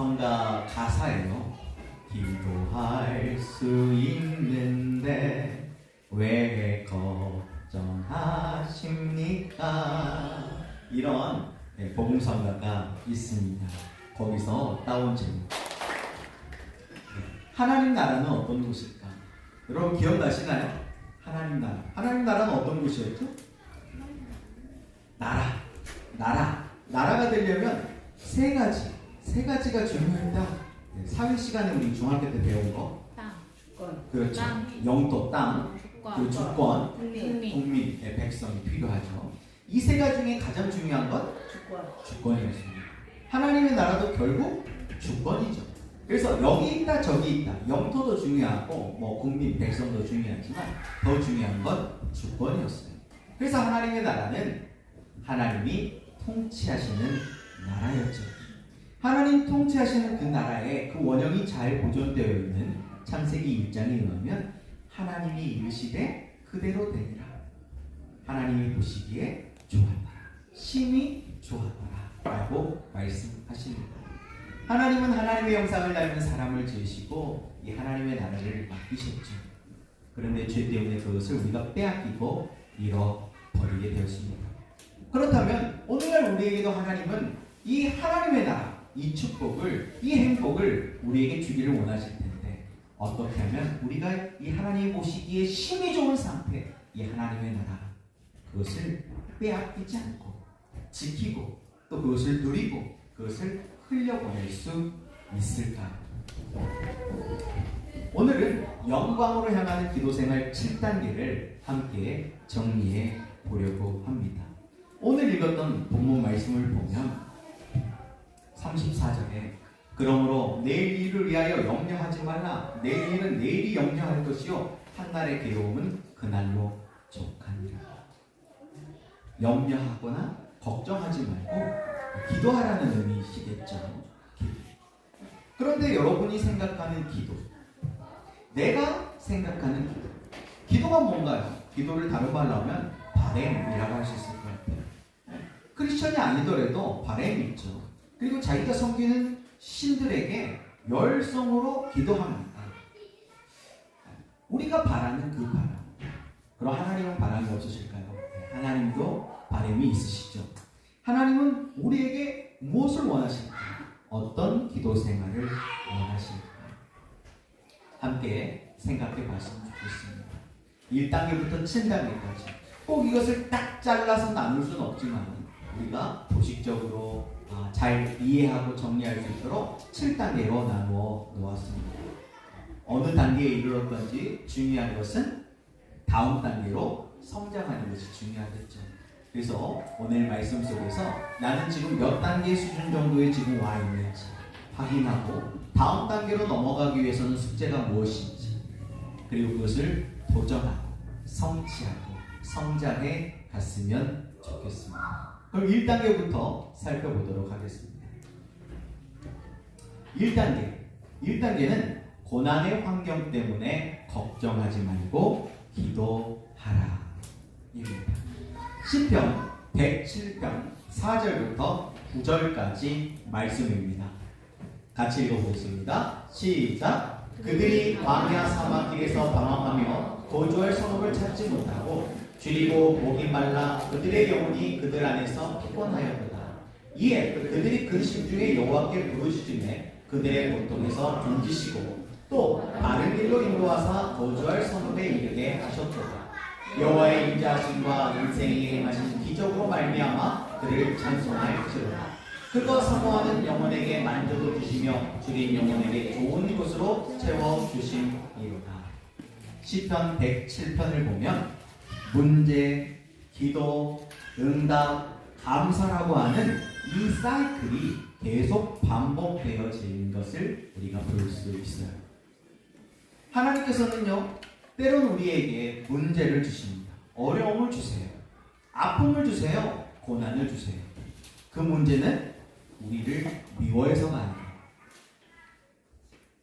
성가 가사예요. 기도할 수 있는데 왜 걱정하십니까? 이런 복음성가가 있습니다. 거기서 따온 제목. 하나님 나라는 어떤 곳일까? 여러분 기억나시나요? 하나님 나라. 하나님 나라는 어떤 곳이었죠? 나라가 되려면 세 가지가 중요했다. 사회 시간에 우리 중학교 때 배운 거. 땅, 주권. 그렇죠. 땅, 영토, 땅, 주권, 주권, 국민, 백성이 필요하죠. 이 세 가지 중에 가장 중요한 건 주권이었습니다. 하나님의 나라도 결국 주권이죠. 그래서 여기 있다 저기 있다. 영토도 중요하고 국민, 백성도 중요하지만 더 중요한 건 주권이었어요. 그래서 하나님의 나라는 하나님이 통치하시는 나라였죠. 하나님 통치하시는 그 나라에 그 원형이 잘 보존되어 있는 창세기 1장에 의하면 하나님이 이르시되 그대로 되리라. 하나님이 보시기에 좋았더라. 심히 좋았더라 라고 말씀하십니다. 하나님은 하나님의 형상을 닮은 사람을 지으시고 이 하나님의 나라를 맡기셨죠. 그런데 죄 때문에 그것을 우리가 빼앗기고 잃어버리게 되었습니다. 그렇다면 오늘날 우리에게도 하나님은 이 하나님의 나라, 이 축복을, 이 행복을 우리에게 주기를 원하실 텐데 어떻게 하면 우리가 이 하나님 보시기에 심히 좋은 상태, 이 하나님의 나라, 그것을 빼앗기지 않고 지키고 또 그것을 누리고 그것을 흘려보낼 수 있을까? 오늘은 영광으로 향하는 기도생활 7단계를 함께 정리해 보려고 합니다. 오늘 읽었던 본문 말씀을 보면 34절에 그러므로 내일 일을 위하여 염려하지 말라. 내일 일은 내일이 염려할 것이요 한날의 괴로움은 그날로 족하니라. 염려하거나 걱정하지 말고 기도하라는 의미시겠죠. 그런데 여러분이 생각하는 기도, 내가 생각하는 기도, 기도가 뭔가요? 기도를 다른 말로 하면 바램이라고 할 수 있을 것 같아요. 크리스천이 아니더라도 바램이 있죠. 그리고 자기가 섬기는 신들에게 열성으로 기도합니다. 우리가 바라는 그 바람. 그럼 하나님은 바람이 없으실까요? 하나님도 바람이 있으시죠. 하나님은 우리에게 무엇을 원하실까? 어떤 기도 생활을 원하실까? 함께 생각해 봤으면 좋겠습니다. 1단계부터 7단계까지 꼭 이것을 딱 잘라서 나눌 수는 없지만 우리가 도식적으로 잘 이해하고 정리할 수 있도록 7단계로 나누어 놓았습니다. 어느 단계에 이르렀던지 중요한 것은 다음 단계로 성장하는 것이 중요하겠죠. 그래서 오늘 말씀 속에서 나는 지금 몇 단계 수준 정도에 지금 와 있는지 확인하고 다음 단계로 넘어가기 위해서는 숙제가 무엇인지 그리고 그것을 도전하고 성취하고 성장해 갔으면 좋겠습니다. 그럼 1단계부터 살펴보도록 하겠습니다. 1단계는 고난의 환경 때문에 걱정하지 말고 기도하라. 입니다. 시편 107편 4절부터 9절까지 말씀입니다. 같이 읽어보겠습니다. 시작! 그들이 광야 사막길에서 방황하며 거주할 성읍을 찾지 못하고 줄이고 목이 말라 그들의 영혼이 그들 안에서 피곤하였도다. 이에 그들이 근심 중에 여호와께 부르짖음에 그들의 고통에서 건지시고 또 바른 길로 인도하사 거주할 성읍에 이르게 하셨도다. 여호와의 인자하심과 인생에 행하신 기적으로 말미암아 그를 찬송할지로다. 그거 사모하는 영혼에게 만족을 주시며 줄인 영혼에게 좋은 곳으로 채워주심이로다. 시편 107편을 보면 문제, 기도, 응답, 감사라고 하는 이 사이클이 계속 반복되어지는 것을 우리가 볼 수 있어요. 하나님께서는요, 때론 우리에게 문제를 주십니다. 어려움을 주세요. 아픔을 주세요. 고난을 주세요. 그 문제는 우리를 미워해서가 아니라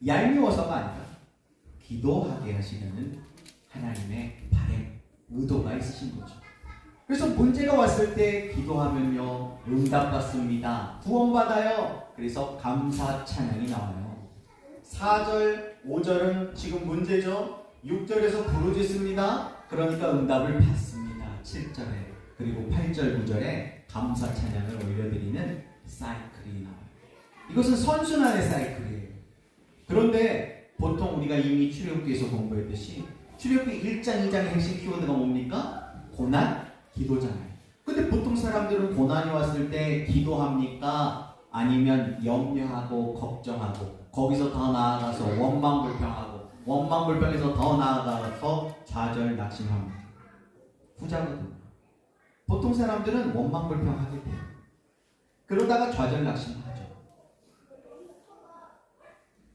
얄미워서가 아니라 기도하게 하시려는 하나님의 바람, 의도가 있으신 거죠. 그래서 문제가 왔을 때 기도하면요 응답받습니다. 구원받아요. 그래서 감사 찬양이 나와요. 4절, 5절은 지금 문제죠. 6절에서 부르짖습니다. 그러니까 응답을 받습니다. 7절에. 그리고 8절, 9절에 감사 찬양을 올려드리는 사이클이 나와요. 이것은 선순환의 사이클이에요. 그런데 보통 우리가 이미 출애굽기에서 공부했듯이 출애굽기 1장, 2장의 핵심 키워드가 뭡니까? 고난, 기도잖아요. 근데 보통 사람들은 고난이 왔을 때 기도합니까? 아니면 염려하고 걱정하고 거기서 더 나아가서 원망불평하고 원망불평에서 더 나아가서 좌절 낙심합니다. 후자거든요. 보통 사람들은 원망불평하게 돼요. 그러다가 좌절 낙심하죠.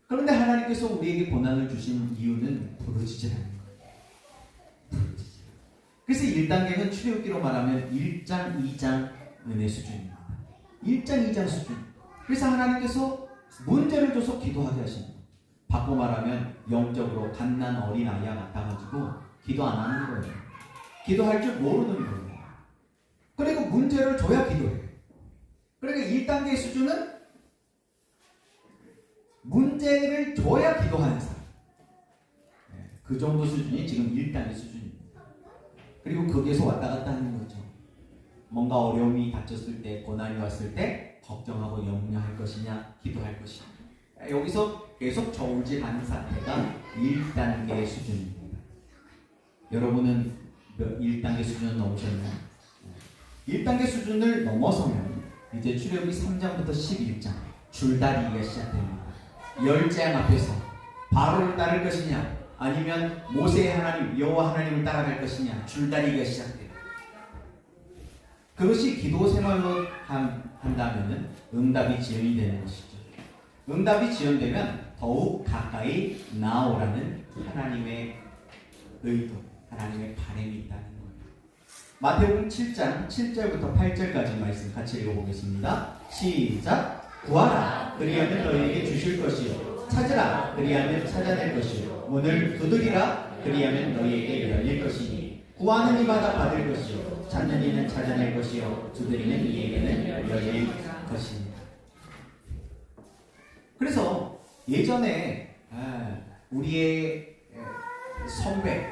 그런데 하나님께서 우리에게 고난을 주신 이유는 부르짖으라는 거예요. 그래서 1단계는 출애굽기로 말하면 1장, 2장 은혜 수준입니다. 1장, 2장 수준. 그래서 하나님께서 문제를 줘서 기도하게 하십니다. 바꿔 말하면 영적으로 갓난 어린아이와 같아가지고 기도 안 하는 거예요. 기도할 줄 모르는 거예요. 그리고 문제를 줘야 기도해요. 그러니까 1단계 수준은 문제를 줘야 기도하는 사람. 그 정도 수준이 지금 1단계 수준입니다. 그리고 거기에서 왔다 갔다 하는 거죠. 뭔가 어려움이 닥쳤을 때, 고난이 왔을 때 걱정하고 염려할 것이냐, 기도할 것이냐. 여기서 계속 저울질하는 상태가 1단계 수준입니다. 여러분은 1단계 수준을 넘으셨나요? 1단계 수준을 넘어서면 이제 출애굽기 3장부터 11장 줄다리기가 시작됩니다. 열재앙 앞에서 바로를 따를 것이냐 아니면 모세의 하나님 여호와 하나님을 따라갈 것이냐 줄다리기가 시작돼요. 그것이 기도 생활로 한다면 응답이 지연이 되는 것이죠. 응답이 지연되면 더욱 가까이 나오라는 하나님의 의도, 하나님의 바람이 있다는 거예요. 마태복음 7장 7절부터 8절까지 말씀 같이 읽어보겠습니다. 시작! 구하라 그리하면 너희에게 주실 것이요 찾으라 그리하면 찾아낼 것이요 문을 두드리라 그리하면 너희에게 열릴 것이니 구하는 이마다 받을 것이요 찾는 이는 찾아낼 것이요 두드리는 이에게는 열릴 것이니. 그래서 예전에 우리의 선배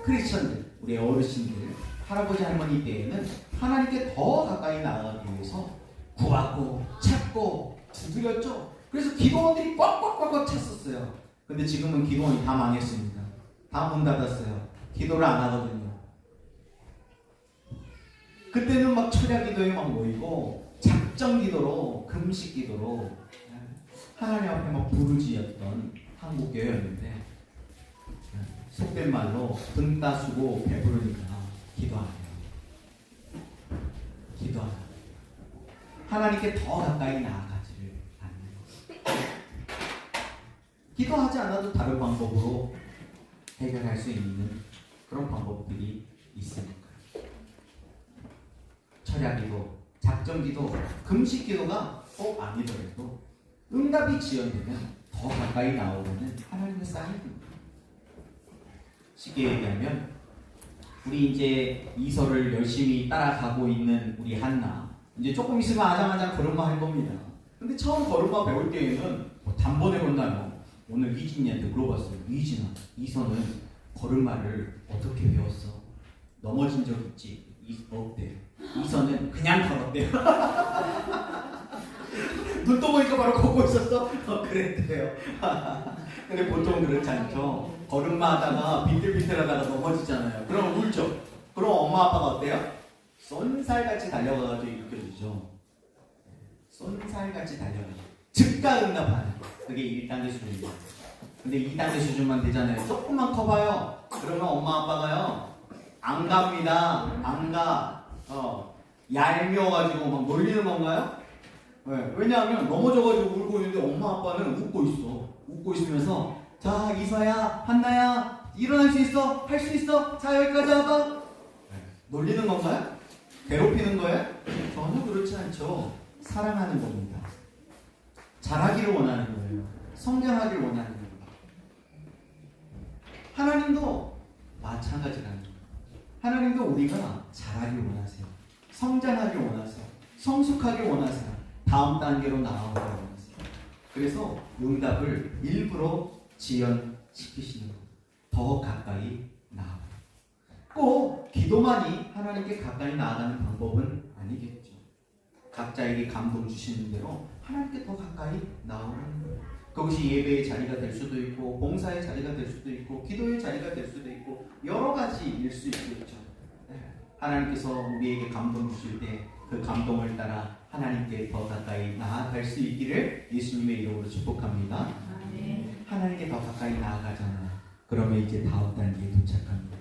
크리스천들, 우리의 어르신들, 할아버지 할머니 때에는 하나님께 더 가까이 나아가기 위해서 구하고 찾고 두드렸죠. 그래서 기도원들이 꽉꽉꽉꽉 찼었어요. 근데 지금은 기도원이 다 망했습니다. 다 문 닫았어요. 기도를 안 하거든요. 그때는 막 철야 기도에 막 모이고 작정 기도로 금식 기도로 하나님 앞에 막 부르짖었던 한국교회였는데 속된 말로 등 따수고 배부르니까 기도 안 해요. 기도 안 해요. 하나님께 더 가까이 나아가지를 않는 거예요. 기도하지 않아도 다른 방법으로 해결할 수 있는 그런 방법들이 있으니까요. 철야기도, 작정기도, 금식기도가 꼭 아니더라도 응답이 지연되면 더 가까이 나오는 하나님의 사인입니다. 쉽게 얘기하면 우리 이제 이서를 열심히 따라가고 있는 우리 한나 이제 조금 있으면 아장아장 걸음마 할 겁니다. 근데 처음 걸음마 배울 때에는 단번에 건나요. 오늘 이진이한테 물어봤어요. 이진아, 이서는 걸음마를 어떻게 배웠어? 넘어진 적 있지? 없대요. 이서는 그냥 걸었대요. 눈 떠보니까 바로 걷고 있었어? 그랬대요. 근데 보통 그렇지 않죠. 걸음마 하다가 비틀비틀하다가 넘어지잖아요. 그럼 울죠. 그럼 엄마 아빠가 어때요? 쏜살같이 달려가가지고 일으켜주죠. 쏜살같이 달려가죠. 즉각 응답하는 그게 1단계 수준입니다. 근데 2단계 수준만 되잖아요. 조금만 커봐요. 그러면 엄마 아빠가요 안 갑니다. 안 가. 얄미워가지고 막 놀리는 건가요? 네. 왜냐하면 넘어져가지고 울고 있는데 엄마 아빠는 웃고 있어. 웃고 있으면서 자 이서야 한나야 일어날 수 있어? 할 수 있어? 자 여기까지 와봐. 네. 놀리는 건가요? 괴롭히는 거예요? 전혀 그렇지 않죠. 사랑하는 겁니다. 잘하기를 원하는 거예요. 성장하기를 원하는 거예요. 하나님도 마찬가지라는 거예요. 하나님도 우리가 잘하길 원하세요. 성장하길 원하세요. 성숙하길 원하세요. 다음 단계로 나아가고 있어요. 그래서 응답을 일부러 지연시키시는 거예요. 더 가까이 나아가. 꼭 기도만이 하나님께 가까이 나아가는 방법은 아니겠죠. 각자에게 감동 주시는 대로 하나님께 더 가까이 나아가는 거예요. 그것이 예배의 자리가 될 수도 있고 봉사의 자리가 될 수도 있고 기도의 자리가 될 수도 있고 여러 가지일 수 있겠죠. 하나님께서 우리에게 감동 주실 때 그 감동을 따라 하나님께 더 가까이 나아갈 수 있기를 예수님의 이름으로 축복합니다. 하나님께 더 가까이 나아가잖아요. 그러면 이제 다음 단계에 도착합니다.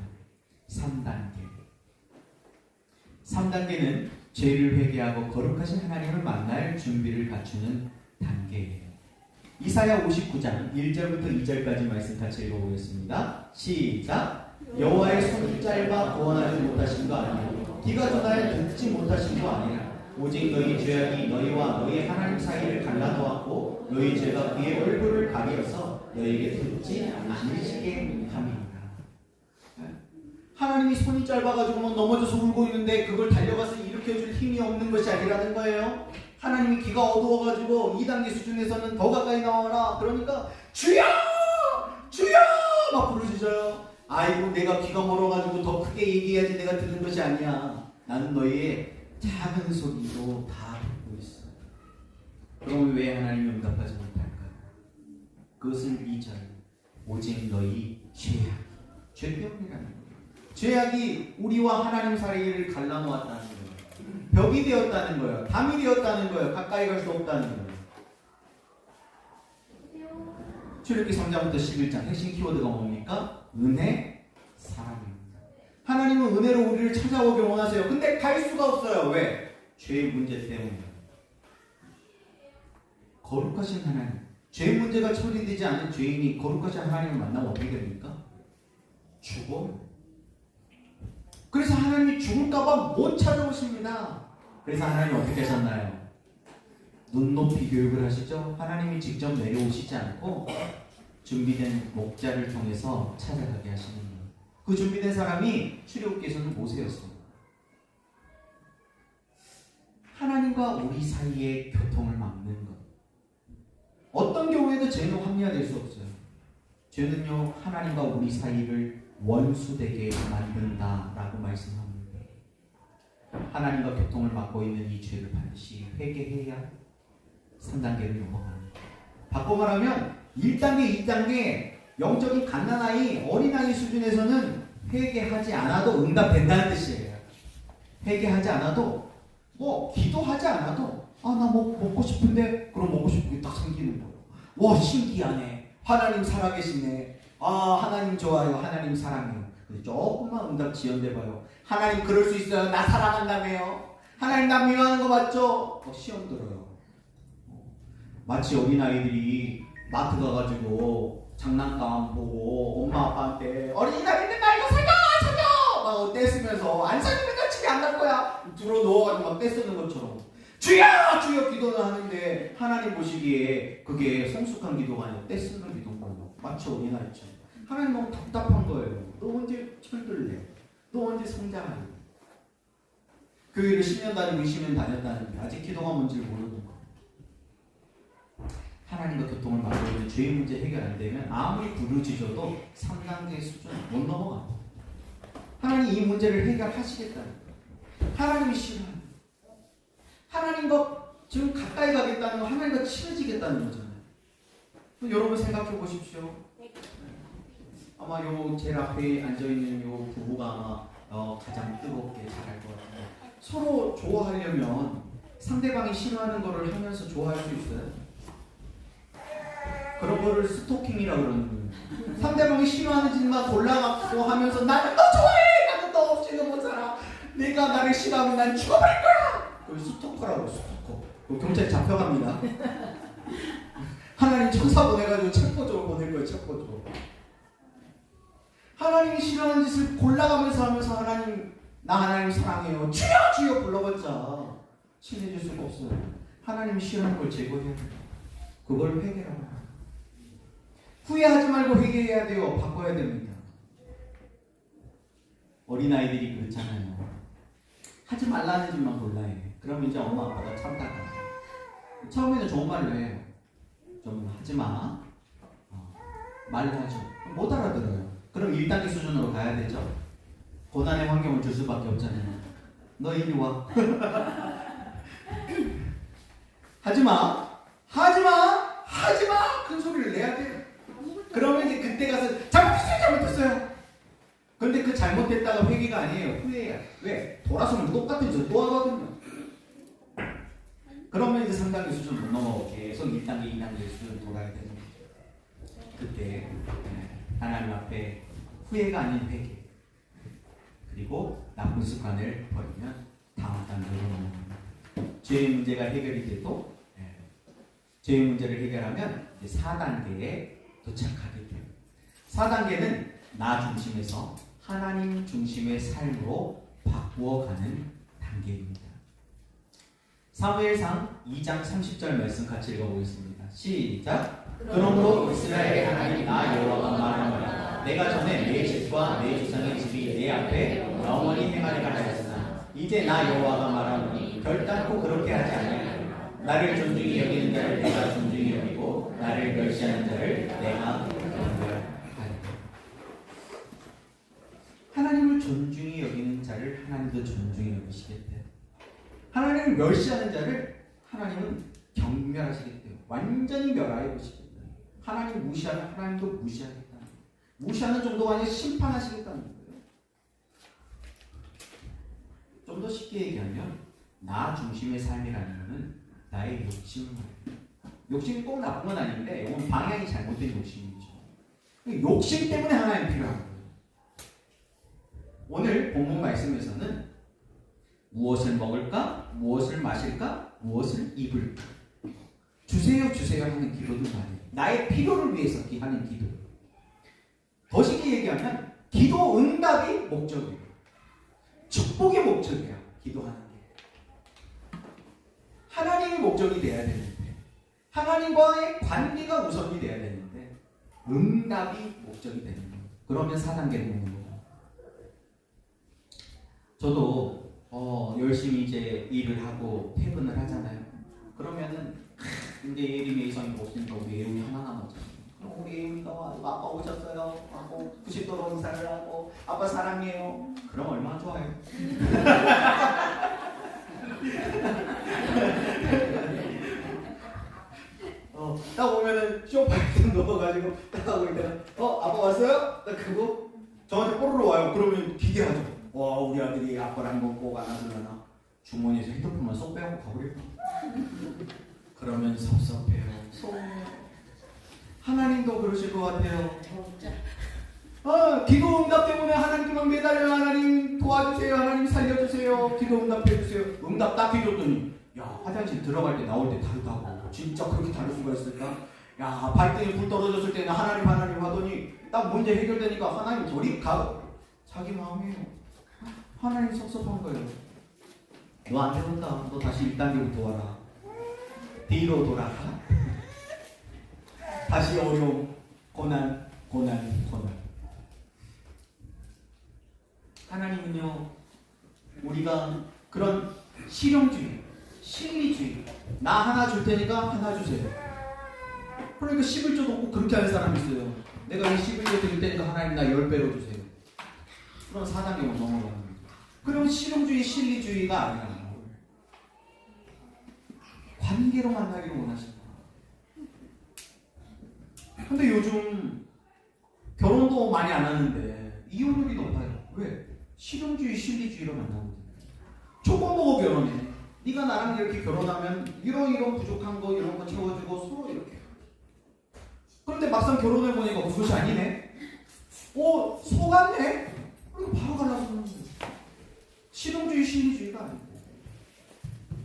3단계. 3단계는 죄를 회개하고 거룩하신 하나님을 만날 준비를 갖추는 단계예요. 이사야 59장 1절부터 2절까지 말씀 같이 읽어보겠습니다. 시작. 여호와의 손이 짧아 구원하지 못하신 거 아니요 귀가 전하여 듣지 못하신 거 아니라 오직 너희 죄악이 너희와 너희 하나님 사이를 갈라놓았고 너희 죄가 그의 얼굴을 가리어서 너희에게 듣지 않으시게 함이니라. 하나님이 손이 짧아가지고 막 넘어져서 울고 있는데 그걸 달려가서 일으켜줄 힘이 없는 것이 아니라는 거예요. 하나님이 귀가 어두워가지고 2단계 수준에서는 더 가까이 나와라. 그러니까 주여! 주여! 막 부르짖어요. 아이고 내가 귀가 멀어가지고 더 크게 얘기해야지 내가 듣는 것이 아니야. 나는 너희의 작은 소리도 다 듣고 있어. 그럼 왜 하나님이 응답하지 못할까? 그것은 2절 오직 너희 죄 때문이라는 거예요. 죄악이 우리와 하나님 사이를 갈라놓았다는 거예요. 벽이 되었다는 거예요. 담이 되었다는 거예요. 가까이 갈 수 없다는 거예요. 출애굽기 3장부터 11장 핵심 키워드가 뭡니까? 은혜, 사랑입니다. 하나님은 은혜로 우리를 찾아오길 원하세요. 근데 갈 수가 없어요. 왜? 죄의 문제 때문에. 거룩하신 하나님, 죄 문제가 처리되지 않은 죄인이 거룩하신 하나님을 만나면 어떻게 됩니까? 죽어. 그래서 하나님이 죽을까봐 못 찾아오십니다. 그래서 하나님이 어떻게 하셨나요? 눈높이 교육을 하시죠. 하나님이 직접 내려오시지 않고 준비된 목자를 통해서 찾아가게 하시는 거예요. 그 준비된 사람이 출애굽기에서는 모세였어요. 하나님과 우리 사이의 교통을 막는 것. 어떤 경우에도 죄는 합리화될 수 없어요. 죄는요 하나님과 우리 사이를 원수되게 만든다라고 말씀합니다. 하나님과 교통을 막고 있는 이 죄를 반드시 회개해야 3단계를 넘어갑니다. 바꿔 말하면 1단계, 2단계 영적인 갓난아이, 어린아이 수준에서는 회개하지 않아도 응답된다는 뜻이에요. 회개하지 않아도 기도하지 않아도 나 먹고 싶은데 그럼 먹고 싶은 게 딱 생기는 거예요. 와 신기하네. 하나님 살아계시네. 하나님 좋아요. 하나님 사랑해요. 조금만 응답 지연돼봐요. 하나님 그럴 수 있어요. 나 사랑한다며요. 하나님 나 미워하는 거 맞죠? 시험 들어요. 마치 어린아이들이 마트 가가지고 장난감 보고 엄마 아빠한테 어린이날인데 나 이거 사줘! 막 떼쓰면서 안 사주면 나 집에 안 갈 거야. 들어 누워가지고 막 떼쓰는 것처럼 주여! 주여 기도는 하는데 하나님 보시기에 그게 성숙한 기도가 아니라 떼쓰는 기도인 거예요. 마치 어린아이처럼. 하나님 너무 답답한 거예요. 너 언제 철들래? 너 언제 성장할래? 교회를 10년 다니고 20년 다녔다는데 아직 기도가 뭔지를 모르는 거예요. 하나님과 교통을 막고 있는 죄의 문제 해결 안 되면 아무리 부르짖어도 3단계 수준 못 넘어갑니다. 하나님 이 문제를 해결하시겠다는 거예요. 하나님이 싫어하는 거예요. 하나님과 지금 가까이 가겠다는 거 하나님과 친해지겠다는 거잖아요. 여러분 생각해 보십시오. 아마 요 제일 앞에 앉아있는 요 부부가 아마 가장 뜨겁게 잘할 것 같아요. 서로 좋아하려면 상대방이 싫어하는 거를 하면서 좋아할 수 있어요? 그런 거를 스토킹이라고 그러는 거예요. 상대방이 싫어하는 짓만 골라갖고 하면서 나는 너 좋아해! 나는 너 없이는 못 살아! 내가 나를 싫어하면 난 죽어버릴 거야! 그걸 스토커라고 스토커. 경찰 잡혀갑니다. 하나님 천사 보내가지고 체포조로 보낼 거예요. 체포조. 하나님이 싫어하는 짓을 골라가면서 하면서 나 하나님 사랑해요. 주여 주여 불러봤자 친해질 수가 없어요. 하나님이 싫어하는 걸 제거해야 돼요. 그걸 회개라고 해요. 후회하지 말고 회개해야 돼요. 바꿔야 됩니다. 어린아이들이 그렇잖아요. 하지 말라는 짓만 골라야 해. 그럼 이제 엄마 아빠가 참다가 처음에는 좋은 말로 해요. 좀 하지마. 말로 하죠. 못 알아들어요. 그럼 1단계 수준으로 가야 되죠. 고난의 환경을 줄 수밖에 없잖아요. 너 이리 와. 하지마. 하지마. 하지마. 큰 소리를 내야 돼요. 그러면 이제 그때 가서 잘못했어요. 근데 그 잘못했다가 회개가 아니에요. 후회야. 왜? 돌아서면 똑같은 짓을 또 하거든요. 그러면 이제 3단계 수준 못 넘어가고 계속 1단계, 2단계 수준 돌아야 되는 거죠. 그때 하나님 앞에 후회가 아닌 회개, 그리고 나쁜 습관을 버리면 다음 단계로 넘어갑니다. 죄의 문제가 해결이 돼도 죄의 문제를 해결하면 이제 4단계에 도착하게 돼요. 4단계는 나 중심에서 하나님 중심의 삶으로 바꾸어가는 단계입니다. 사무엘상 2장 30절 말씀 같이 읽어보겠습니다. 시작. 그러므로 이스라엘 하나님 나 여호와가 말하노라. 내가 전에 내 집과 내 조상의 집이 내 앞에 영원히 행하리라 하였으나 이제 나 여호와가 말하노니 결단코 그렇게 하지 아니하리라. 나를 존중히 여기는 자를 내가 존중히 여기고 나를 멸시하는 자를 내가 경멸하리라. 하나님을 존중히 여기는 자를 하나님도 존중히 여기시겠대요. 하나님을 멸시하는 자를 하나님은 경멸하시겠대요. 완전히 멸하여 보시겠대요. 하나님 무시하면 하나님도 무시하겠다. 무시하는 정도가 아니라 심판하시겠다는 거예요. 좀 더 쉽게 얘기하면 나 중심의 삶이라는 것은 나의 욕심을 말해요. 욕심이 꼭 나쁜 건 아닌데 이건 방향이 잘못된 욕심이죠. 욕심 때문에 하나님 필요한 거예요. 오늘 본문 말씀에서는 무엇을 먹을까? 무엇을 마실까? 무엇을 입을까? 주세요 주세요 하는 기도도 많아요. 나의 필요를 위해서 하는 기도. 더 쉽게 얘기하면 기도 응답이 목적이에요. 축복의 목적이야. 기도하는 게. 하나님의 목적이 돼야 되는데 하나님과의 관계가 우선이 돼야 되는데 응답이 목적이 되는 거예요. 그러면 4단계로 오는 거예요. 저도 열심히 이제 일을 하고 퇴근을 하잖아요. 그러면은 이제 예림의 이성이 없으니까 우리 예림이 하나 남았잖아요. 그럼 우리 예림이가 아빠 오셨어요 하고 90도로 인사를 하고 아빠 사랑해요. 그럼 얼마나 좋아요. 딱 오면은 쇼파이트 넣어가지고 딱 하고 있다가 아빠 왔어요? 딱 그거 저한테 뽀로로 와요. 그러면 기대하죠. 와 우리 아들이 아빠를 한번 꼭 안아주려나. 주머니에서 핸드폰만 쏙 빼고 가버릴까. 그러면 섭섭해요. 서운해요. 하나님도 그러실 것 같아요. 기도 응답 때문에 하나님께만 매달려. 하나님 도와주세요. 하나님 살려주세요. 기도 응답해주세요. 응답 딱 해줬더니 야 화장실 들어갈 때 나올 때 다르다고. 진짜 그렇게 다를 수가 있을까? 야 발등에 불 떨어졌을 때는 하나님 하더니 딱 문제 해결되니까 하나님 저리 가고. 자기 마음이에요. 하나님 섭섭한 거예요. 너 안 되는다. 너 다시 1단계부터 와라. 뒤로 돌아가. 다시 어려움, 고난. 하나님은요, 우리가 그런 실용주의, 실리주의, 나 하나 줄 테니까 하나 주세요. 그러니까 11조도 없고 그렇게 하는 사람이 있어요. 내가 이 11조 드릴 테니까 하나님 나 10배로 주세요. 그럼 4단계로 넘어가는 거예요. 그럼 실용주의, 실리주의가 아니라 관계로 만나기를 원하신다. 근데 요즘 결혼도 많이 안 하는데 이혼율이 높아요. 왜? 실용주의, 실리주의로 만나거든요. 조건 보고 결혼해. 네가 나랑 이렇게 결혼하면 이런 부족한 거 이런 거 채워주고 서로 이렇게. 그런데 막상 결혼해 보니까 그것이 아니네. 속았네. 그리고 바로 갈라서는 실용주의, 실리주의가 아니고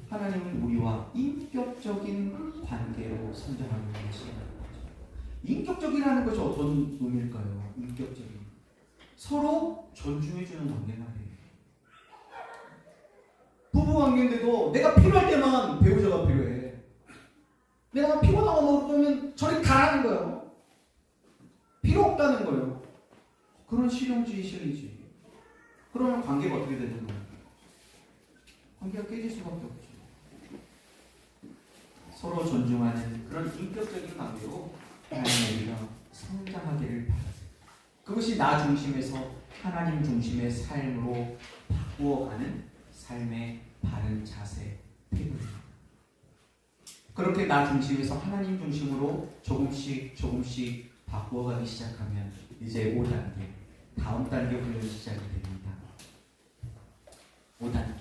하나님은 우리와 인격적인 관계로 성장하는 것이라는 거죠. 인격적이라는 것이 어떤 의미일까요? 인격적인. 서로 존중해주는 관계 말이에요. 부부관계인데도 내가 필요할 때만 배우자가 필요해. 내가 피곤하고 그러면 저리 가라는 거예요. 필요 없다는 거예요. 그런 실용주의, 실리주의. 그러면 관계가 어떻게 되는 거예요? 관계가 깨질 수밖에 없죠. 서로 존중하는 그런 인격적인 관계로 하나님의 우리가 성장하기를 바랍니다. 그것이 나 중심에서 하나님 중심의 삶으로 바꾸어가는 삶의 바른 자세, 태도입니다. 그렇게 나 중심에서 하나님 중심으로 조금씩 바꾸어가기 시작하면 이제 5단계, 다음 단계 훈련이 시작이 됩니다. 5단계.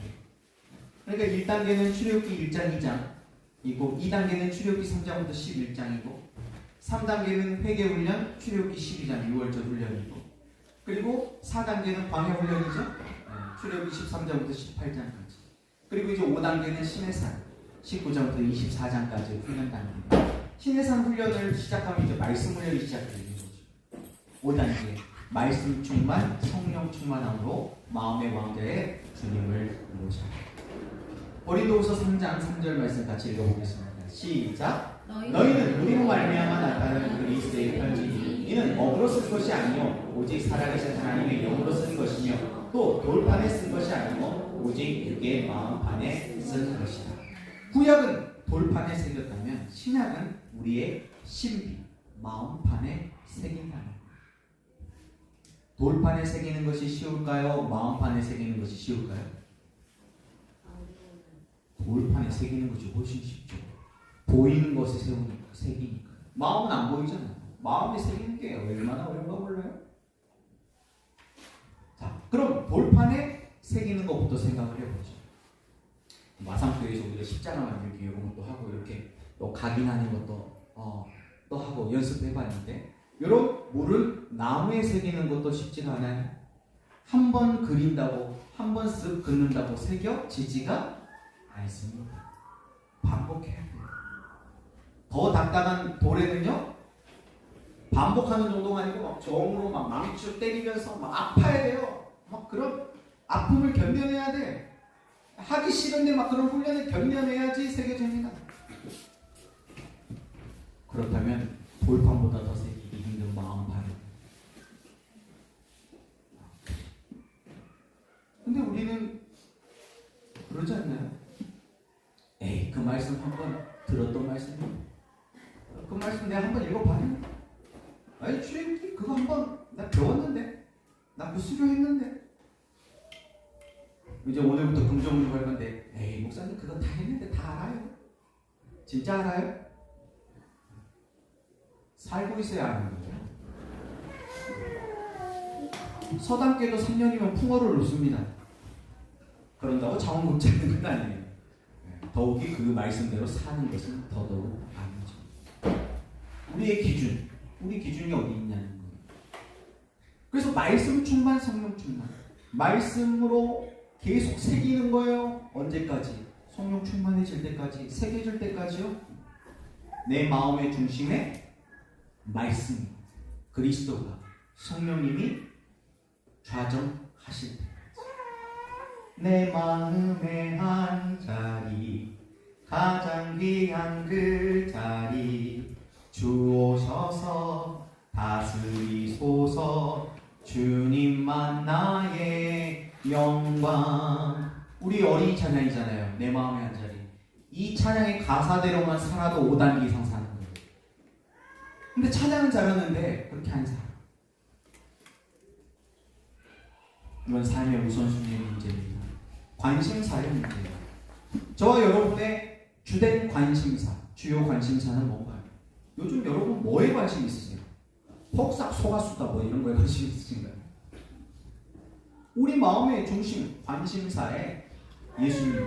그러니까 1단계는 출애굽기 1장 2장이고 2단계는 출애굽기 3장부터 11장이고 3단계는 회개훈련 출애굽기 12장 6월절 훈련이고 그리고 4단계는 광야훈련이죠. 출애굽기 13장부터 18장까지. 그리고 이제 5단계는 시내산 19장부터 24장까지 훈련 단계입니다. 시내산 훈련을 시작하면 이제 말씀 훈련이 시작되는 거죠. 5단계 말씀 충만, 성령 충만함으로 마음의 왕자의 주님을 모셔. 고린도후서 3장 3절 말씀 같이 읽어보겠습니다. 시작. 너희는 우리로 말미암아 나타나는 그리스도의 편지니 이는 업으로 쓴 것이 아니요 오직 살아계신 하나님의 영으로 쓴 것이며 또 돌판에 쓴 것이 아니고 오직 그의 마음판에 쓴 것이다. 구약은 돌판에 새겼다면 신약은 우리의 신비, 마음판에 새긴다는 거예요. 돌판에 새기는 것이 쉬울까요? 마음판에 새기는 것이 쉬울까요? 돌판에 새기는 것이 훨씬 쉽죠. 보이는 것에 새기니까. 마음은 안 보이잖아요. 마음에 새기는 게 얼마나 어려운가 몰라요? 자, 그럼 돌판에 새기는 것부터 생각을 해보죠. 마상교회에서 우리가 십자가 만들기 이런 것도 하고 이렇게 또 각인하는 것도 또 하고 연습해봤는데 이런 물은 나무에 새기는 것도 쉽지가 않아요. 한 번 그린다고 한 번 쓱 긋는다고 새겨지지가 않습니다. 반복해야 돼요. 더 답답한 돌에는요 반복하는 정도가 아니고 막 정으로 막 망치로 때리면서 막 아파야 돼요. 막 그런 아픔을 견뎌내야 돼. 하기 싫은데 막 그런 훈련을 견뎌내야지 새겨집니다. 그렇다면 돌판보다 더 새기기 힘든 마음판은. 근데 우리는 그러지 않나요? 에이, 그 말씀 한번 들었던 말씀이야. 그 말씀 내가 한번 읽어봤는데. 아니, 출애굽기 그거 한번 나 배웠는데. 나 그 수료했는데. 이제 오늘부터 긍정으로 할 건데, 에이, 목사님 그거 다 했는데 다 알아요? 진짜 알아요? 살고 있어야 아는 거죠. 서당계도 3년이면 풍어를 놓습니다. 그런다고 자원금 찾는 건 아니에요. 더욱이 그 말씀대로 사는 것은 더더욱 아니죠. 우리의 기준, 우리 기준이 어디 있냐는 거예요. 그래서 말씀 충만, 성령 충만. 말씀으로 계속 새기는 거예요. 언제까지? 성령 충만해질 때까지, 새겨질 때까지요. 내 마음의 중심에 말씀이, 그리스도가, 성령님이 좌정하실 때까지. 내 마음의 한 자리, 가장 귀한 그 자리, 주 오셔서 다스리소서. 주님만 나의 영광. 우리 어린이 찬양이잖아요. 내 마음의 한 자리. 이 찬양의 가사대로만 살아도 5단계 이상 사는 거예요. 근데 찬양은 잘하는데 그렇게 안 살아. 이건 삶의 우선순위의 문제입니다. 관심사의 문제예요. 저와 여러분의 주된 관심사, 주요 관심사는 뭔가요? 요즘 여러분 뭐에 관심 있으세요? 폭삭 소가수다 뭐 이런 거에 관심 있으신가요? 우리 마음의 중심, 관심사에 예수님,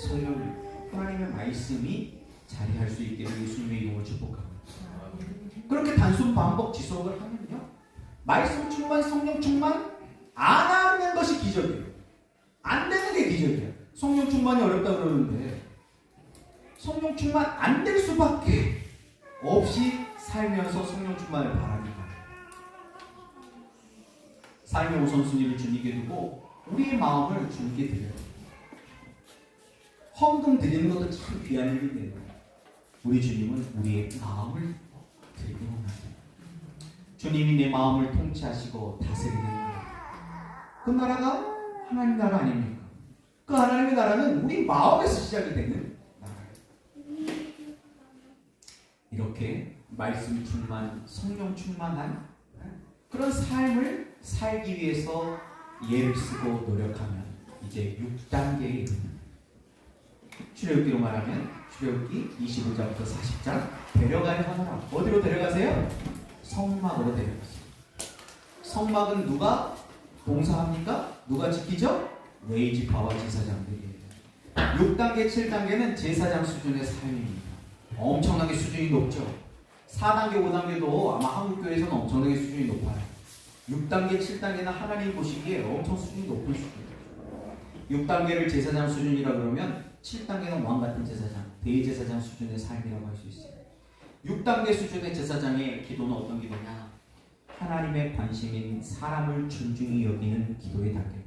성령, 하나님의 말씀이 자리할 수 있기를 예수님의 이름으로 축복합니다. 그렇게 단순 반복 지속을 하면요, 말씀 충만, 성령 충만 안 하는 것이 기적이에요. 안 되는 게 기적이에요. 성령 충만이 어렵다 그러는데 성령 충만 안 될 수밖에 없이 살면서 성령 충만을 바랍니다. 삶의 우선순위를 주님께 두고 우리의 마음을 주님께 드려요. 헌금 드리는 것도 참 귀한 일인데요. 우리 주님은 우리의 마음을 드리기 원하세요. 주님이 내 마음을 통치하시고 다스리는 나라. 그 나라가 하나님 나라 아닙니까? 그 하나님의 나라는 우리 마음에서 시작이 되는 나라예요. 이렇게 말씀 충만, 성령 충만한 그런 삶을 살기 위해서 예를 쓰고 노력하면 이제 6단계에 이르는, 출애굽기로 말하면 출애굽기 25장부터 40장 데려가야 하노라. 어디로 데려가세요? 성막으로 데려가세요. 성막은 누가 봉사합니까? 누가 지키죠? 레위지파와 제사장들이에요. 6단계, 7단계는 제사장 수준의 삶입니다. 엄청나게 수준이 높죠. 4단계, 5단계도 아마 한국교회에서는 엄청나게 수준이 높아요. 6단계, 7단계는 하나님 보시기에 엄청 수준이 높은 수준이에요. 6단계를 제사장 수준이라 그러면 7단계는 왕같은 제사장, 대제사장 수준의 삶이라고 할 수 있어요. 6단계 수준의 제사장의 기도는 어떤 기도냐? 하나님의 관심인 사람을 존중히 여기는 기도의 단계입니다.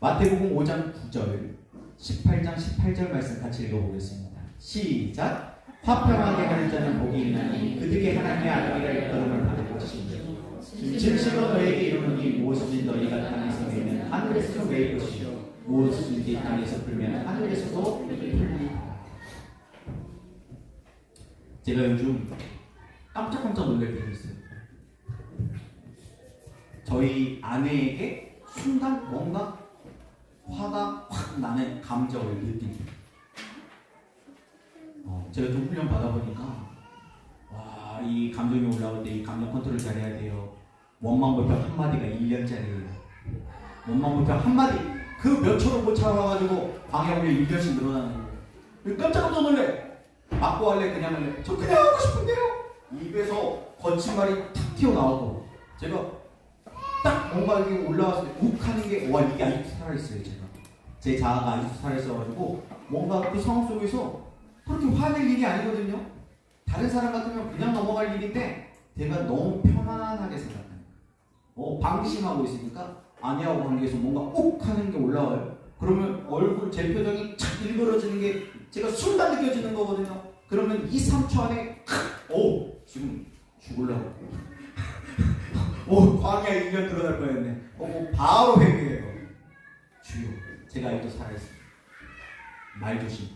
마태복음 5장 9절, 18장 18절 말씀 같이 읽어보겠습니다. 시작! 화평하게 하는 자는 복이 있나니 그들이 하나님의 아들이라 일컬음을 받을 것이니 진실로 너에게 이르노니 무엇이든 너희가 땅에서 내면 하늘에서 매일 것이요 무엇이든지 땅에서 풀면 하늘에서도 풀리리라. 제가 요즘 깜짝깜짝 놀랄 때가 있어요. 저희 아내에게 순간 뭔가 화가 확 나는 감정을 느낍니다. 제가 좀 훈련 받아보니까 와, 이 감정이 올라올 때 이 감정 컨트롤 잘해야 돼요. 원망불평 한마디가 1년짜리예요. 원망불평 한마디 그 몇 초를 못 참아가지고 방해물이 1년씩 늘어나는 거예요. 깜짝 놀래. 맞고 할래 그냥 할래. 저 그냥 하고 싶은데요. 입에서 거친 말이 탁 튀어나오고 제가 딱 뭔가 이게 올라왔을 때 욱 하는 게 와, 이게 아직도 살아있어요. 제가 제 자아가 아직도 살아있어가지고 뭔가 그 상황 속에서 그렇게 화낼 일이 아니거든요. 다른 사람 같으면 그냥 넘어갈 일인데 제가 너무 편안하게 생각해요. 방심하고 있으니까 아내하고 관계에서 뭔가 욱 하는 게 올라와요. 그러면 얼굴 제 표정이 착 일그러지는 게 제가 순간 느껴지는 거거든요. 그러면 2, 3초 안에 지금 죽으려고 광야 1년 들어갈 뻔했네. 바로 회개해요. 주여, 제가 아직도 살아있습니다. 말 조심.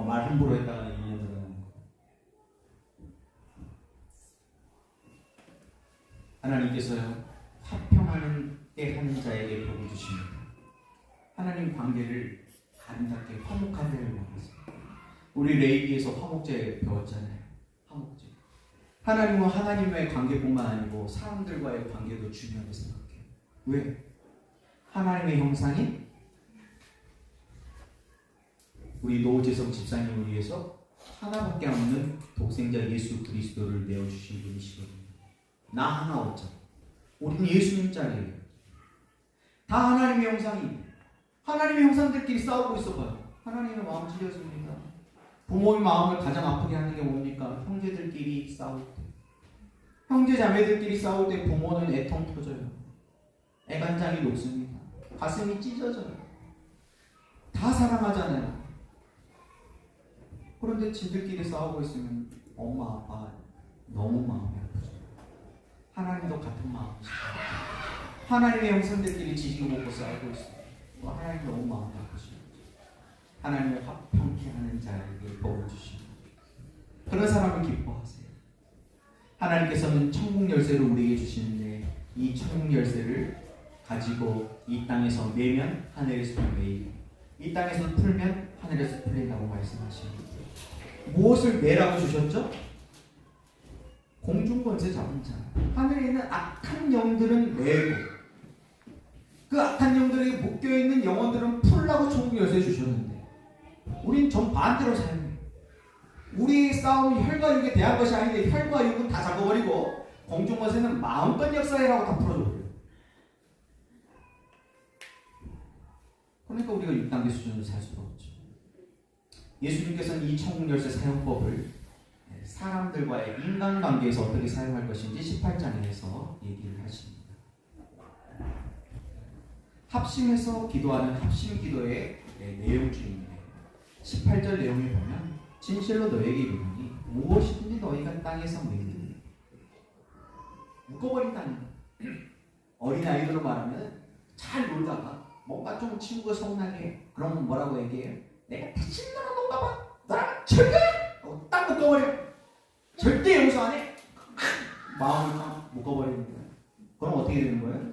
말 함부로 했다가 2년 들어가는 거. 하나님께서요, 화평하는 때 하는 자에게 복을 주십니다. 하나님 관계를 아름답게 화목하게 원하세요. 우리 레이기에서 화목제 배웠잖아요. 화목제. 하나님은 하나님과의 관계뿐만 아니고 사람들과의 관계도 중요하게 생각해요. 왜? 하나님의 형상인 우리 노재성 집사님을 위해서 하나밖에 없는 독생자 예수 그리스도를 내어주신 분이시거든요. 나 하나 없죠. 우리는 예수님 짝이에요. 다 하나님의 형상이. 하나님의 형상들끼리 싸우고 있어봐요. 하나님의 마음 찢어집니다. 부모의 마음을 가장 아프게 하는 게 뭡니까? 형제들끼리 싸울 때. 형제 자매들끼리 싸울 때 부모는 애통 터져요. 애간장이 녹습니다. 가슴이 찢어져요. 다 사랑하잖아요. 그런데 지들끼리 싸우고 있으면 엄마 아빠 너무 마음이 아프죠. 하나님도 같은 마음이시죠. 하나님의 형상들끼리 지지고 먹고 싸우고 있어요. 하나님 너무 마음이 아프시죠. 하나님의 화평케 하는 자에게 복을 주십니다. 그런 사람을 기뻐하세요. 하나님께서는 천국 열쇠를 우리에게 주시는데 이 천국 열쇠를 가지고 이 땅에서 매면 하늘에서 매이고 이 땅에서 풀면 하늘에서 풀린다고 말씀하십니다. 무엇을 매라고 주셨죠? 공중권세 잡은 자. 하늘에 있는 악한 영들은 매고 그 악한 영들에게 묶여있는 영혼들은 풀라고 천국 열쇠 주셨는데 우린 정반대로 살아요. 우리의 싸움은 혈과 육에 대한 것이 아닌데 혈과 육은 다 잡아버리고 공중권세는 마음껏 역사해라고 다 풀어줘요. 그러니까 우리가 6단계 수준으로 살 수가 없죠. 예수님께서는 이 천국 열쇠 사용법을 사람들과의 인간관계에서 어떻게 사용할 것인지 18장에서 얘기를 하십니다. 합심해서 기도하는 합심 기도의 내용 중인데 18절 내용을 보면 진실로 너에게 이르노니 무엇이든지 너희가 땅에서 매이니 묶어버린다는 거예요. 어린아이들로 말하면 잘 놀다가 뭔가 좀 친구가 서운하게 그러면 뭐라고 얘기해요? 내가 다시 너랑 놀까 봐? 너랑 즐겨? 딱 묶어버려. 절대 용서 안 해. 마음을 딱 묶어버리는 거야. 그럼 어떻게 되는 거예요?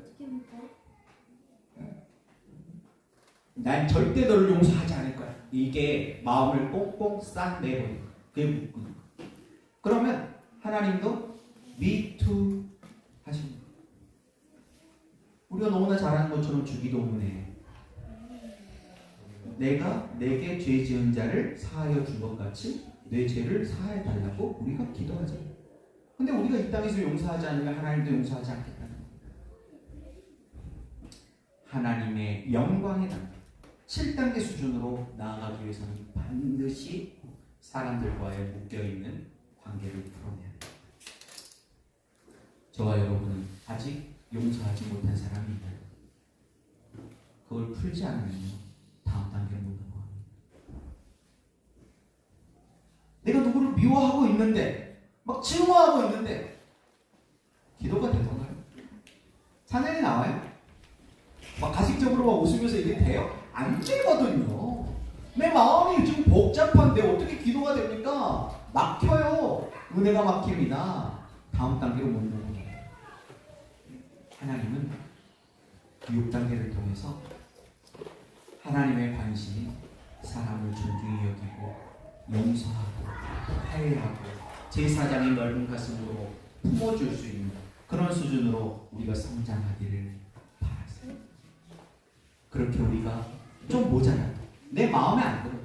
난 절대 너를 용서하지 않을 거야. 이게 마음을 꽁꽁 싹 내버리는 거야. 그게 묶는 거야. 그러면 하나님도 me too 하시는 거야. 우리가 너무나 잘하는 것처럼 주기도문에 내가 내게 죄 지은 자를 사하여 준 것 같이 내 죄를 사하여 달라고 우리가 기도하자. 근데 우리가 이 땅에서 용서하지 않으면 하나님도 용서하지 않겠다는 거예요. 하나님의 영광의 단계 7단계 수준으로 나아가기 위해서는 반드시 사람들과의 묶여있는 관계를 풀어내야 합니다. 저와 여러분은 아직 용서하지 못한 사람이 있나요? 그걸 풀지 않으면요 다음 단계로 못 넘어갑니다. 내가 누구를 미워하고 있는데 막 증오하고 있는데 기도가 되던가요? 찬양이 나와요? 막 가식적으로 막 웃으면서 이게 돼요? 안 되거든요. 내 마음이 지금 복잡한데 어떻게 기도가 됩니까? 막혀요. 은혜가 막힙니다. 다음 단계로 못 넘어가요. 하나님은 6단계를 통해서 하나님의 관심이 사람을 존중히 여기고 용서하고 화해하고 제사장의 넓은 가슴으로 품어줄 수 있는 그런 수준으로 우리가 성장하기를 바라세요. 그렇게 우리가 좀 모자라도 내 마음에 안 들어.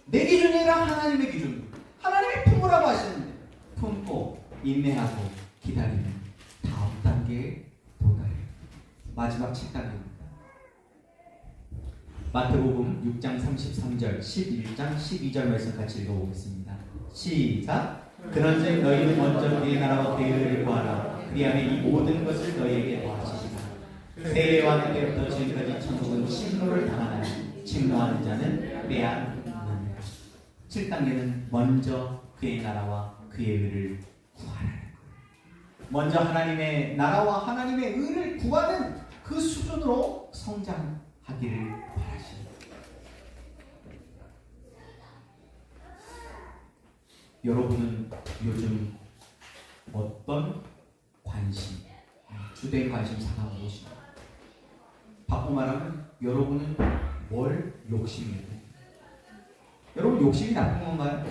내 기준이랑 하나님의 기준으로 하나님이 품으라고 하시는데 품고 인내하고 기다리면 다음 단계에 도달해요. 마지막 7단계입니다. 마태복음 6장 33절 11장 12절 말씀 같이 읽어보겠습니다. 시작. 그런즉 너희는 먼저 그의 나라와 그의 의를 구하라. 그리하면 이 모든 것을 너희에게 더하시리라. 세례와 때부터 지금까지 천국은 침노를 당하나니 침노하는 자는 빼앗느니라. 7단계는 먼저 그의 나라와 그의 의를 구하라는 거예요. 먼저 하나님의 나라와 하나님의 의를 구하는 그 수준으로 성장하기를 바라십니다. 여러분은 요즘 어떤 관심, 주된 관심사가 무엇입니까? 바꿔 말하면 여러분은 뭘 욕심이에요? 여러분 욕심이 나쁜 건가요?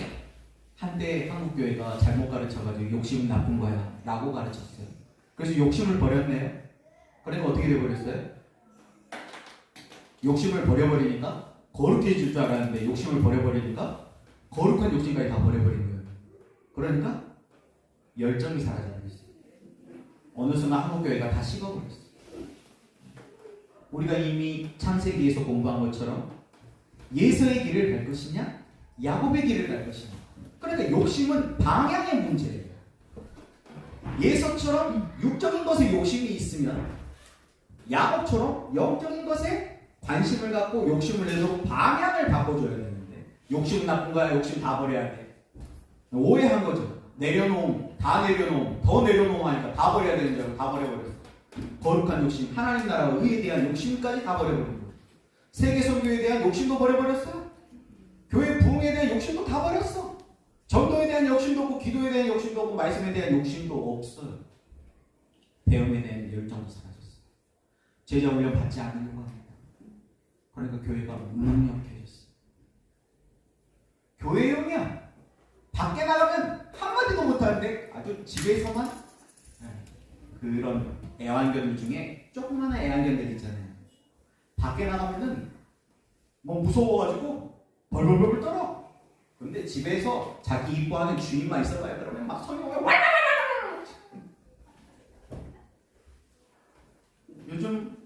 한때 한국교회가 잘못 가르쳐가지고 욕심은 나쁜 거야 라고 가르쳤어요. 그래서 욕심을 버렸네요. 그러니까 어떻게 돼버렸어요? 욕심을 버려버리니까 거룩해질 줄 알았는데 욕심을 버려버리니까 거룩한 욕심까지 다 버려버린 거예요. 그러니까 열정이 사라져버렸어요. 어느 순간 한국교회가 다 식어버렸어요. 우리가 이미 창세기에서 공부한 것처럼 예서의 길을 갈 것이냐 야곱의 길을 갈 것이냐. 그러니까 욕심은 방향의 문제예요. 예서처럼 육적인 것에 욕심이 있으면 야곱처럼 영적인 것에 관심을 갖고 욕심을 내도록 방향을 바꿔줘야 되는데 욕심 나쁜 거야. 욕심 다 버려야 돼. 오해한 거죠. 내려놓음, 다 내려놓음, 더 내려놓음 하니까 다 버려야 되는 줄 알고 다 버려버렸어. 거룩한 욕심, 하나님 나라와 의에 대한 욕심까지 다 버려버린 거예요. 세계 선교에 대한 욕심도 버려버렸어요. 교회 부흥에 대한 욕심도 다 버렸어. 전도에 대한 욕심도 없고 기도에 대한 욕심도 없고 말씀에 대한 욕심도 없어요. 배움에 대한 열정도 사라졌어요. 제자 훈련 받지 않으려고 합니다. 그러니까 교회가 무능력해졌어요. 교회용이야. 밖에 나가면 한마디도 못하는데 아주 집에서만 그런 애완견들 중에 조그마한 애완견들 있잖아요. 밖에 나가면은 뭐 무서워가지고 벌벌벌 떨어. 근데 집에서 자기 이뻐하는 주인만 있어봐요. 그러면 막 소리가 왈왈왈왈. 요즘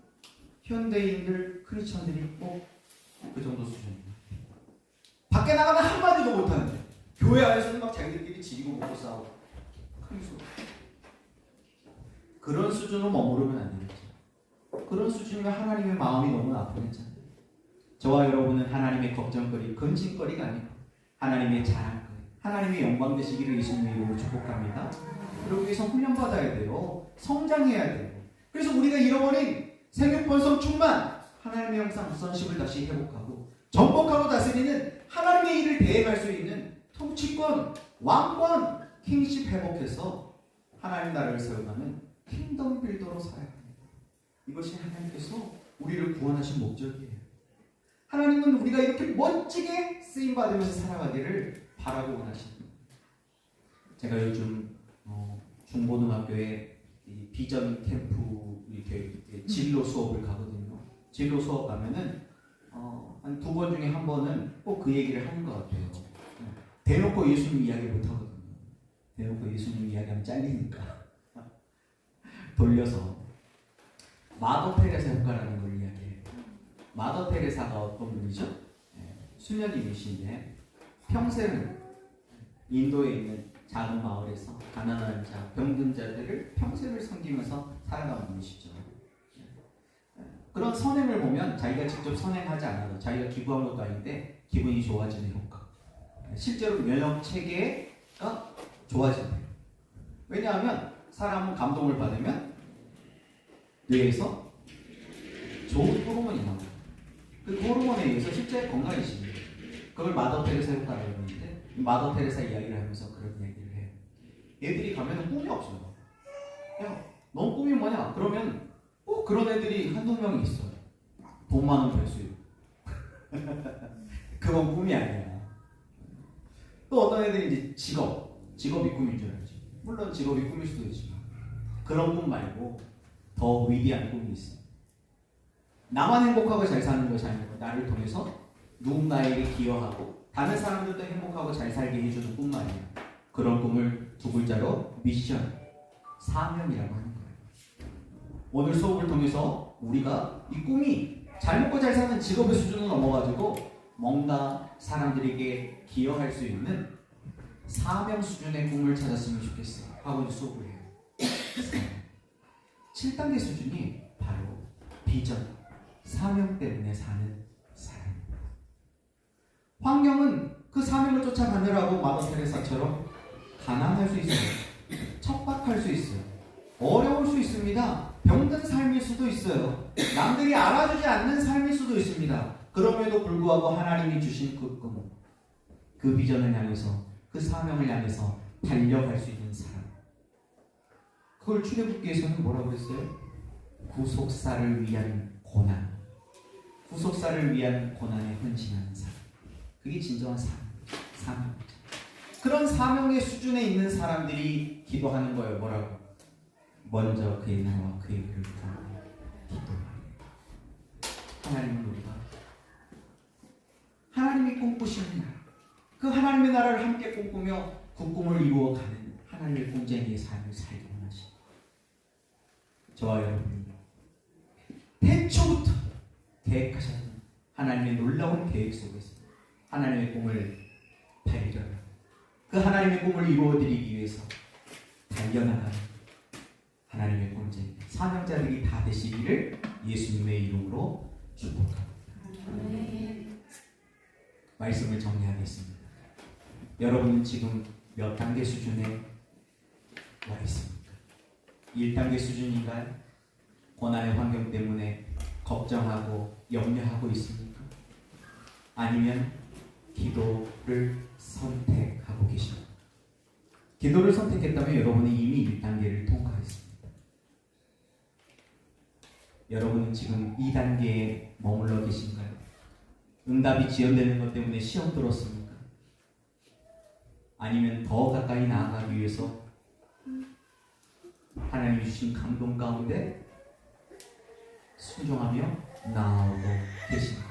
현대인들 크리스천들이 꼭 그 정도 수준입니다. 밖에 나가면 한마디도 못하는데 교회 안에서는 막 자기들끼리 지리고 먹고 싸우고 큰 소리. 그런 수준으로 머무르면 안 되겠죠. 그런 수준이면 하나님의 마음이 너무 아프겠잖아요. 저와 여러분은 하나님의 걱정거리, 근심거리가 아니고 하나님의 자랑거리, 하나님의 영광 되시기를 예수님의 이름으로 축복합니다. 그러기 위해서 훈련받아야 돼요. 성장해야 돼요. 그래서 우리가 잃어버린 생육번성 충만, 하나님의 형상 우선심을 다시 회복하고 정복하고 다스리는 하나님의 일을 대행할 수 있는 통치권, 왕권 킹십 회복해서 하나님 나라를 세워가는 킹덤 빌더로 살아야 합니다. 이것이 하나님께서 우리를 구원하신 목적이에요. 하나님은 우리가 이렇게 멋지게 쓰임받으면서 살아가기를 바라고 원하십니다. 제가 요즘 중고등학교에 이 비전 캠프 이렇게 진로 수업을 가거든요. 진로 수업 가면은 한 2번 중에 1번은 꼭 그 얘기를 하는 것 같아요. 대놓고 예수님 이야기 못 하거든요. 대놓고 예수님 이야기하면 잘리니까 돌려서 마더 테레사 효과라는 걸 이야기해요. 마더 테레사가 어떤 분이죠? 수녀님이신데 평생 인도에 있는 작은 마을에서 가난한 자, 병든 자들을 평생을 섬기면서 살아가는 분이시죠. 그런 선행을 보면 자기가 직접 선행하지 않아도 자기가 기부한 것도 아닌데 기분이 좋아지는 효과. 실제로 면역 체계가 좋아진대요. 왜냐하면 사람은 감동을 받으면 뇌에서 좋은 호르몬이 나와요. 그 호르몬에 의해서 실제 건강해집니다. 그걸 마더 테레사 효과라고 하는데 마더 테레사 이야기를 하면서 그런 얘기를 해요. 애들이 가면 꿈이 없어요. 야, 넌 꿈이 뭐냐? 그러면 꼭 그런 애들이 한두 명이 있어요. 돈 많은 별수 있고. 그건 꿈이 아니야. 또 어떤 애들이 이제 직업이 꿈인 줄 알지. 물론 직업이 꿈일 수도 있지만 그런 꿈 말고 더 위대한 꿈이 있어. 나만 행복하고 잘 사는 것이 아니고 나를 통해서 누군가에게 기여하고 다른 사람들도 행복하고 잘 살게 해주는 꿈 말이야. 그런 꿈을 2글자로 미션, 사명이라고 하는 거예요. 오늘 수업을 통해서 우리가 이 꿈이 잘 먹고 잘 사는 직업의 수준을 넘어가지고 뭔가 사람들에게 기여할 수 있는 사명 수준의 꿈을 찾았으면 좋겠어 하고 수업을 해요. 7단계 수준이 바로 비전, 사명 때문에 사는 사람입니다. 환경은 그 사명을 쫓아가느라고 마더 테레사처럼 가난할 수 있어요. 척박할 수 있어요. 어려울 수 있습니다. 병든 삶일 수도 있어요. 남들이 알아주지 않는 삶일 수도 있습니다. 그럼에도 불구하고 하나님이 주신 그 꿈, 그 비전을 향해서, 그 사명을 향해서 달려갈 수 있는 사람. 그걸 출애굽기에서는 뭐라고 했어요? 구속사를 위한 고난. 구속사를 위한 고난에 헌신하는 사람. 그게 진정한 사명. 그런 사명의 수준에 있는 사람들이 기도하는 거예요. 뭐라고? 먼저 그의 나라와 그의 의를 구하며 기도합니다. 하나님은 우리가 하나님이 꿈꾸시는 나라, 그 하나님의 나라를 함께 꿈꾸며 그 꿈을 이루어가는 하나님의 공쟁이의 삶을 살기 원하십니다. 저와 여러분이 태초부터 계획하셨던 하나님의 놀라운 계획 속에서 하나님의 꿈을 발견하고 그 하나님의 꿈을 이루어드리기 위해서 달려나가는 하나님의 공쟁 사명자들이 다 되시기를 예수님의 이름으로 축복합니다. 말씀을 정리하겠습니다. 여러분은 지금 몇 단계 수준에 와 있습니까? 1단계 수준인가요? 고난의 환경 때문에 걱정하고 염려하고 있습니까? 아니면 기도를 선택하고 계십니까? 기도를 선택했다면 여러분은 이미 1단계를 통과했습니다. 여러분은 지금 2단계에 머물러 계신가요? 응답이 지연되는 것 때문에 시험 들었습니까? 아니면 더 가까이 나아가기 위해서 하나님이 주신 감동 가운데 순종하며 나아오고 계십니까?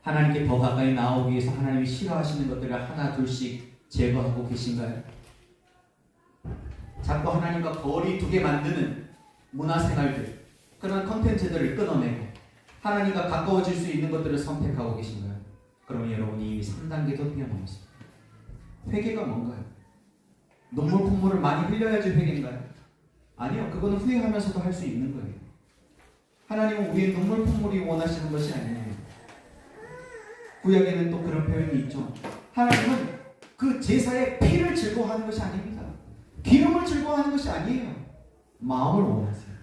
하나님께 더 가까이 나아오기 위해서 하나님이 싫어하시는 것들을 하나 둘씩 제거하고 계신가요? 자꾸 하나님과 거리 두게 만드는 문화생활들, 그런 컨텐츠들을 끊어내고 하나님과 가까워질 수 있는 것들을 선택하고 계신가요? 그러면 여러분이 이미 3단계도 뛰어넘었습니다. 회개가 뭔가요? 눈물 콧물을 많이 흘려야지 회개인가요? 아니요. 그거는 후회하면서도 할 수 있는 거예요. 하나님은 우리의 눈물 콧물이 원하시는 것이 아니에요. 구약에는 또 그런 표현이 있죠. 하나님은 그 제사의 피를 즐거워하는 것이 아닙니다. 기름을 즐거워하는 것이 아니에요. 마음을 원하세요.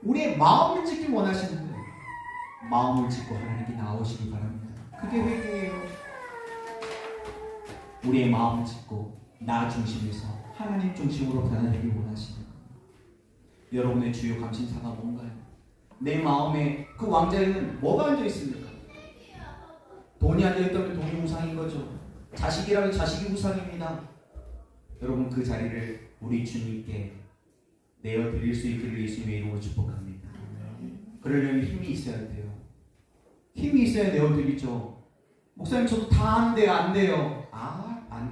우리의 마음을 짓길 원하시는 거예요. 마음을 짓고 하나님께 나오시기 바랍니다. 그게 회개예요. 우리의 마음을 짓고 나 중심에서 하나님 중심으로 변화되길 원하시는 겁니다. 여러분의 주요 감신사가 뭔가요? 내 마음에 그 왕자에는 뭐가 앉아 있습니까? 돈이 앉아 있다면 돈이 우상인 거죠. 자식이라면 자식이 우상입니다. 여러분 그 자리를 우리 주님께 내어 드릴 수 있기를 예수님의 이름으로 축복합니다. 그러려면 힘이 있어야 돼요. 힘이 있어야 내어 드리죠. 목사님 저도 다 하는데 안 돼요.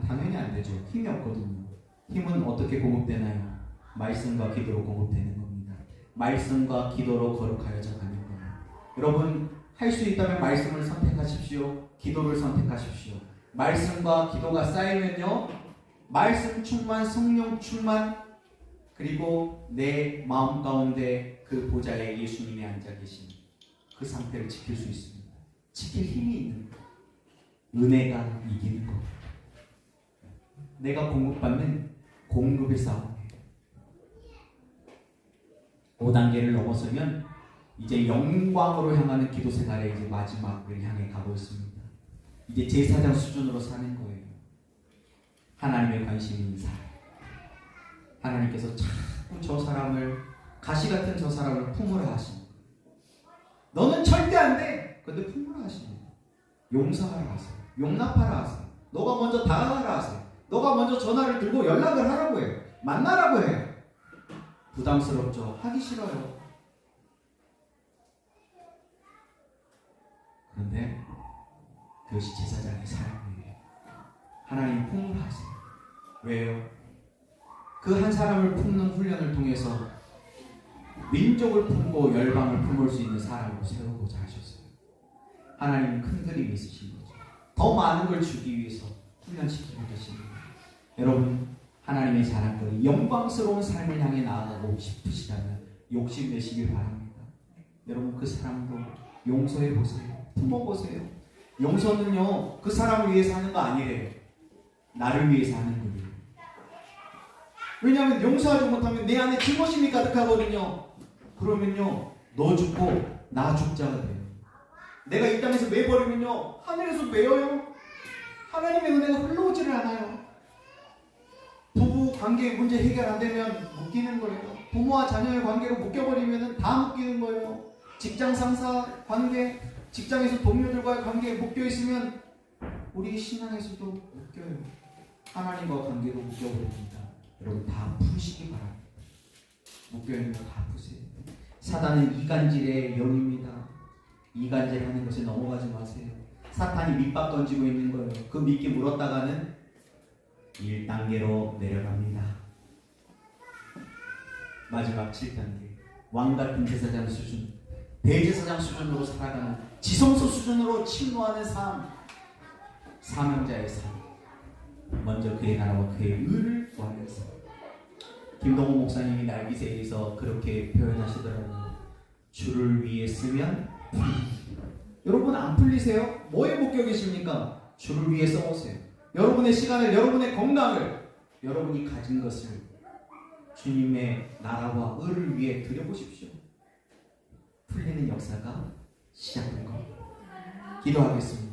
당연히 안 되죠. 힘이 없거든요. 힘은 어떻게 공급되나요? 말씀과 기도로 공급되는 겁니다. 말씀과 기도로 거룩하여져 가는 겁니다. 여러분 할 수 있다면 말씀을 선택하십시오. 기도를 선택하십시오. 말씀과 기도가 쌓이면요, 말씀 충만, 성령 충만, 그리고 내 마음 가운데 그 보좌에 예수님이 앉아 계신 그 상태를 지킬 수 있습니다. 지킬 힘이 있는 것. 은혜가 이기는 것. 내가 공급받는 공급의 싸움이에요. 5단계를 넘어서면 이제 영광으로 향하는 기도 생활의 이제 마지막을 향해 가고 있습니다. 이제 제사장 수준으로 사는 거예요. 하나님의 관심 있는 사람. 하나님께서 자꾸 저 사람을, 가시 같은 저 사람을 품으라 하십니다. 너는 절대 안 돼! 근데 품으라 하십니다. 용서하라 하세요. 용납하라 하세요. 너가 먼저 다가가라 하세요. 너가 먼저 전화를 들고 연락을 하라고 해요. 만나라고 해요. 부담스럽죠. 하기 싫어요. 그런데 그것이 제사장의 삶이에요. 하나님 품으라 하세요. 왜요? 그 한 사람을 품는 훈련을 통해서 민족을 품고 열방을 품을 수 있는 사람으로 세우고자 하셨어요. 하나님은 큰 그림이 있으신 거죠. 더 많은 걸 주기 위해서 훈련시키고 계십니다. 여러분 하나님의 자랑거리 영광스러운 삶을 향해 나아가고 싶으시다면 욕심내시길 바랍니다. 여러분 그 사람도 용서해보세요. 품어보세요. 용서는요 그 사람을 위해서 하는 거 아니래요. 나를 위해서 하는 거예요. 왜냐하면 용서하지 못하면 내 안에 증오심이 가득하거든요. 그러면요 너 죽고 나 죽자가 돼요. 내가 이 땅에서 매버리면요 하늘에서 매어요. 하나님의 은혜가 흘러오지를 않아요. 부부 관계 문제 해결 안 되면 묶이는 거예요. 부모와 자녀의 관계로 묶여버리면 다 묶이는 거예요. 직장 상사 관계, 직장에서 동료들과의 관계에 묶여있으면 우리 신앙에서도 묶여요. 하나님과 관계도 묶여버립니다. 여러분 다 푸시기 바랍니다. 묶여있는 거 다 푸세요. 사단은 이간질의 영입니다. 이간질하는 것에 넘어가지 마세요. 사탄이 밑밥 던지고 있는 거예요. 그 미끼 물었다가는 1단계로 내려갑니다. 마지막 7단계 왕같은 제사장 수준, 대제사장 수준으로 살아가는 지성소 수준으로 침노하는 삶, 사명자의 삶. 먼저 그의 나라와 그의 의를 구하는 삶. 김동호 목사님이 날기세에서 그렇게 표현하시더라고요. 주를 위해 쓰면 여러분 안 풀리세요? 뭐에 묶여 계십니까? 주를 위해 써보세요. 여러분의 시간을, 여러분의 건강을, 여러분이 가진 것을 주님의 나라와 의를 위해 드려보십시오. 풀리는 역사가 시작될 겁니다. 기도하겠습니다.